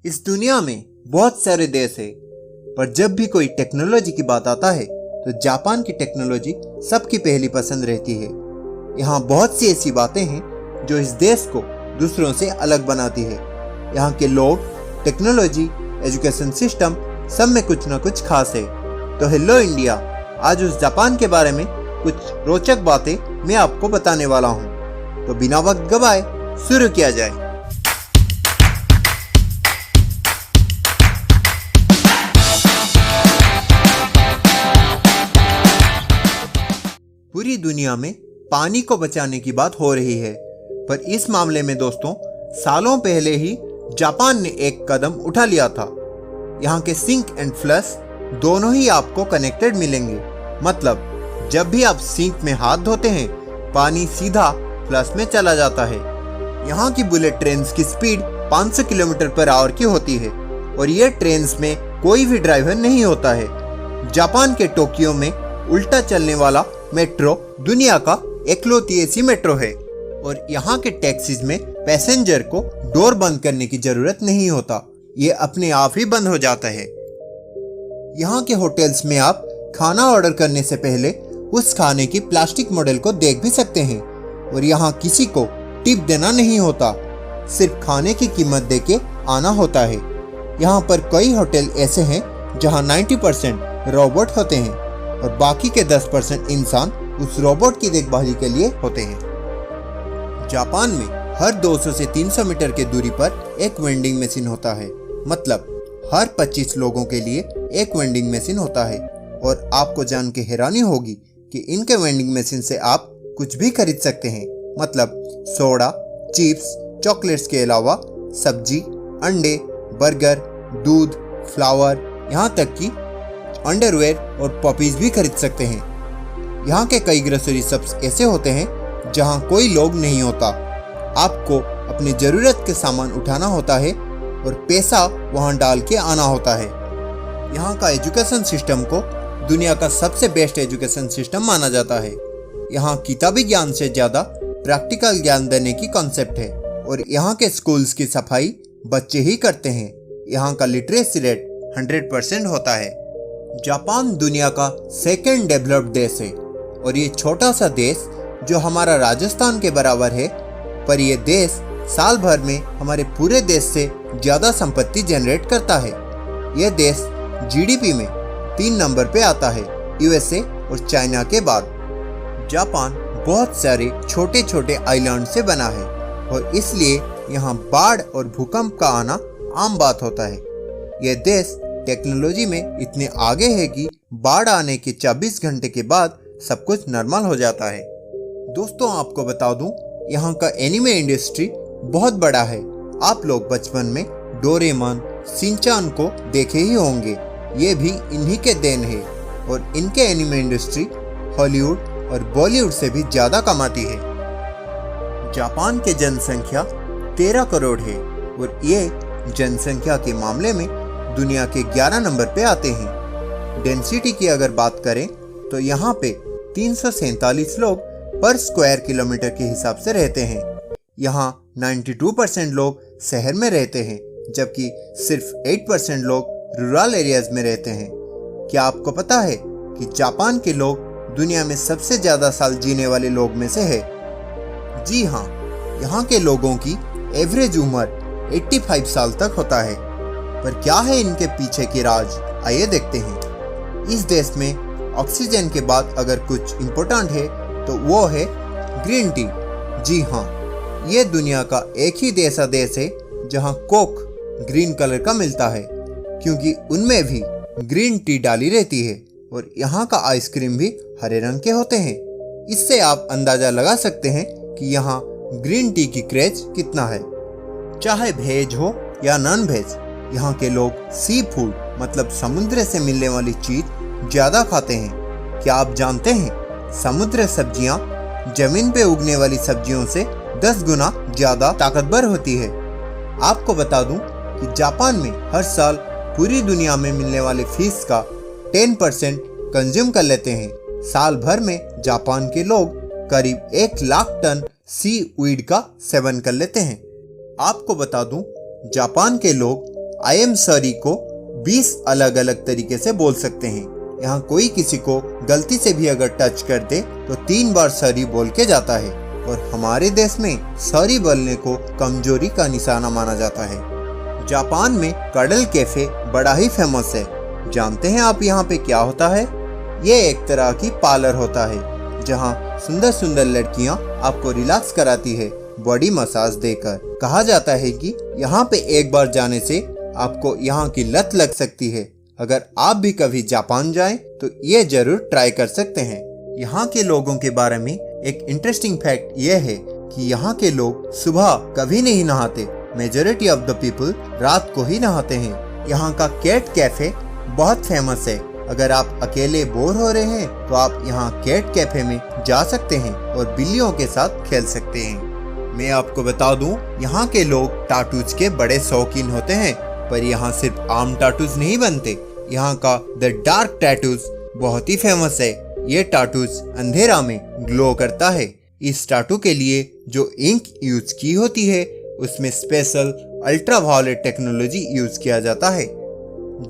इस दुनिया में बहुत सारे देश है, पर जब भी कोई टेक्नोलॉजी की बात आता है तो जापान की टेक्नोलॉजी सबकी पहली पसंद रहती है। यहाँ बहुत सी ऐसी बातें हैं जो इस देश को दूसरों से अलग बनाती है। यहाँ के लोग, टेक्नोलॉजी, एजुकेशन सिस्टम, सब में कुछ ना कुछ खास है। तो हेलो इंडिया, आज उस जापान के बारे में कुछ रोचक बातें मैं आपको बताने वाला हूँ। तो बिना वक्त गवाए शुरू किया जाए। पूरी दुनिया में पानी को बचाने की बात हो रही है, पर इस मामले में दोस्तों सालों पहले ही जापान ने एक कदम उठा लिया था। यहाँ के सिंक एंड फ्लश दोनों ही आपको कनेक्टेड मिलेंगे। मतलब जब भी आप सिंक में हाथ धोते हैं, पानी सीधा फ्लश में चला जाता है। यहाँ की बुलेट ट्रेन की स्पीड 500 किलोमीटर पर आवर की होती है और ये ट्रेन में कोई भी ड्राइवर नहीं होता है। जापान के टोक्यो में उल्टा चलने वाला मेट्रो दुनिया का इकलौती ऐसी मेट्रो है और यहाँ के टैक्सीज में पैसेंजर को डोर बंद करने की जरूरत नहीं होता, ये अपने आप ही बंद हो जाता है। यहाँ के होटल्स में आप खाना ऑर्डर करने से पहले उस खाने की प्लास्टिक मॉडल को देख भी सकते हैं और यहाँ किसी को टिप देना नहीं होता, सिर्फ खाने की कीमत देके आना होता है। यहाँ पर कई होटल ऐसे हैं जहाँ 90% रोबोट होते हैं और बाकी के 10% इंसान उस रोबोट की देखभाली के लिए होते हैं। जापान में हर 200 से 300 मीटर की दूरी पर एक वेंडिंग मशीन होता है। मतलब हर 25 लोगों के लिए एक वेंडिंग मशीन होता है। और आपको जान के हैरानी होगी कि इनके वेंडिंग मशीन से आप कुछ भी खरीद सकते हैं। मतलब सोडा, चिप्स, चॉकलेट्स के अलावा सब्जी, अंडे, बर्गर, दूध, फ्लावर, यहाँ तक कि अंडरवेयर और पपीज भी खरीद सकते हैं। यहाँ के कई ग्रोसरी शॉप्स ऐसे होते हैं जहाँ कोई लोग नहीं होता। आपको अपनी ज़रूरत के सामान उठाना होता है और पैसा वहाँ डाल के आना होता है। यहाँ का एजुकेशन सिस्टम को दुनिया का सबसे बेस्ट एजुकेशन सिस्टम माना जाता है। यहाँ किताबी ज्ञान से ज़्यादा प्रैक्टिकल ज्ञान देने की कॉन्सेप्ट है और यहाँ के स्कूल्स की सफाई बच्चे ही करते हैं। यहाँ का लिटरेसी रेट 100% होता है। जापान दुनिया का सेकेंड डेवलप्ड देश है और ये छोटा सा देश जो हमारा राजस्थान के बराबर है, पर ये देश साल भर में हमारे पूरे देश से ज़्यादा संपत्ति जनरेट करता है। यह देश जीडीपी में 3 नंबर पे आता है, यूएसए और चाइना के बाद। जापान बहुत सारे छोटे छोटे आइलैंड से बना है और इसलिए यहाँ बाढ़ और भूकंप का आना आम बात होता है। यह देश टेक्नोलॉजी में इतने आगे है कि बाढ़ आने के 24 घंटे के बाद सब कुछ नॉर्मल हो जाता है। दोस्तों आपको बता दूं, यहाँ का एनिमे इंडस्ट्री बहुत बड़ा है। आप लोग बचपन में डोरेमोन, शिनचान को देखे ही होंगे, ये भी इन्हीं के देन है और इनके एनिमे इंडस्ट्री हॉलीवुड और बॉलीवुड से भी ज़्यादा कमाती है। जापान की जनसंख्या 13 करोड़ है और ये जनसंख्या के मामले में दुनिया के 11 नंबर पे आते हैं। डेंसिटी की अगर बात करें तो यहाँ पे 347 लोग पर स्क्वायर किलोमीटर के हिसाब से रहते हैं। यहाँ 92% लोग शहर में रहते हैं, जबकि सिर्फ 8% लोग रूरल एरियाज में रहते हैं। क्या आपको पता है कि जापान के लोग दुनिया में सबसे ज़्यादा साल जीने वाले लोग में से है? जी हाँ, यहाँ के लोगों की एवरेज उम्र 85 साल तक होता है। पर क्या है इनके पीछे की राज, आइए देखते हैं। इस देश में ऑक्सीजन के बाद अगर कुछ इम्पोर्टेंट है तो वो है ग्रीन टी। जी हाँ, ये दुनिया का एक ही ऐसा देश है जहाँ कोक ग्रीन कलर का मिलता है, क्योंकि उनमें भी ग्रीन टी डाली रहती है। और यहाँ का आइसक्रीम भी हरे रंग के होते हैं। इससे आप अंदाज़ा लगा सकते हैं कि यहाँ ग्रीन टी की क्रेज कितना है। चाहे वेज हो या नॉन वेज, यहाँ के लोग सी फूड मतलब समुद्र से मिलने वाली चीज ज़्यादा खाते हैं। क्या आप जानते हैं समुद्र सब्जियाँ जमीन पे उगने वाली सब्जियों से 10 गुना ज़्यादा ताकतवर होती है। आपको बता दूं कि जापान में हर साल पूरी दुनिया में मिलने वाले फिश का 10% कंज्यूम कर लेते हैं। साल भर में जापान के लोग करीब 1 लाख टन सी वीड का सेवन कर लेते हैं। आपको बता दूं, जापान के लोग आई एम सॉरी को 20 अलग अलग तरीके से बोल सकते हैं। यहाँ कोई किसी को गलती से भी अगर टच कर दे तो 3 बार सॉरी बोल के जाता है। और हमारे देश में सॉरी बोलने को कमजोरी का निशाना माना जाता है। जापान में कडल कैफे बड़ा ही फेमस है। जानते हैं आप यहाँ पे क्या होता है? ये एक तरह की पार्लर होता है जहाँ सुंदर सुंदर लड़कियाँ आपको रिलैक्स कराती है बॉडी मसाज देकर। कहा जाता है कि यहाँ पे एक बार जाने से आपको यहाँ की लत लग सकती है। अगर आप भी कभी जापान जाएं तो ये जरूर ट्राई कर सकते हैं। यहाँ के लोगों के बारे में एक इंटरेस्टिंग फैक्ट ये है कि यहाँ के लोग सुबह कभी नहीं नहाते। मेजॉरिटी ऑफ द पीपल रात को ही नहाते हैं। यहाँ का कैट कैफे बहुत फेमस है। अगर आप अकेले बोर हो रहे हैं तो आप यहाँ कैट कैफे में जा सकते हैं और बिल्लियों के साथ खेल सकते हैं। मैं आपको बता दूं, यहाँ के लोग टाटूज के बड़े शौकीन होते हैं। पर यहाँ सिर्फ आम टाटूज नहीं बनते। यहाँ का द डार्क टैटूज बहुत ही फेमस है। ये टाटूज अंधेरा में ग्लो करता है। इस टाटू के लिए जो इंक यूज की होती है उसमें स्पेशल अल्ट्रावायलेट टेक्नोलॉजी यूज किया जाता है।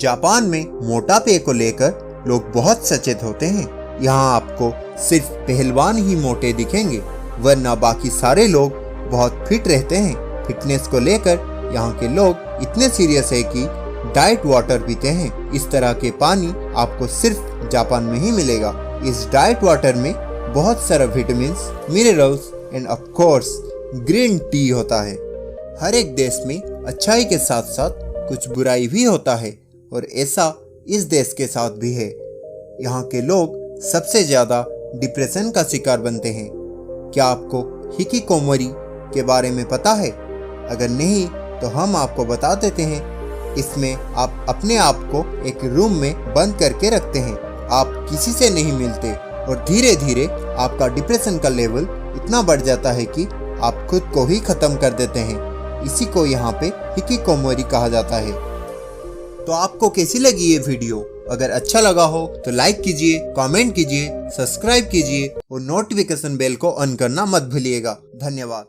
जापान में मोटापे को लेकर लोग बहुत सचेत होते हैं। यहाँ आपको सिर्फ पहलवान ही मोटे दिखेंगे, वरना बाकी सारे लोग बहुत फिट रहते हैं। फिटनेस को लेकर यहाँ के लोग इतने सीरियस है कि डाइट वाटर पीते हैं। इस तरह के पानी आपको सिर्फ जापान में ही मिलेगा। इस डाइट वाटर में बहुत सारा vitamins, minerals end of course green tea होता है। हर एक देश में अच्छाई के साथ साथ कुछ बुराई भी होता है और ऐसा इस देश के साथ भी है। यहाँ के लोग सबसे ज्यादा डिप्रेशन का शिकार बनते हैं। क्या आपको हिकिकोमोरी के बारे में पता है? अगर नहीं तो हम आपको बता देते हैं। इसमें आप अपने आप को एक रूम में बंद करके रखते हैं। आप किसी से नहीं मिलते और धीरे धीरे आपका डिप्रेशन का लेवल इतना बढ़ जाता है कि आप खुद को ही खत्म कर देते हैं। इसी को यहाँ पे हिकिकोमोरी कहा जाता है। तो आपको कैसी लगी ये वीडियो? अगर अच्छा लगा हो तो लाइक कीजिए, कमेंट कीजिए, सब्सक्राइब कीजिए और नोटिफिकेशन बेल को ऑन करना मत भूलिएगा। धन्यवाद।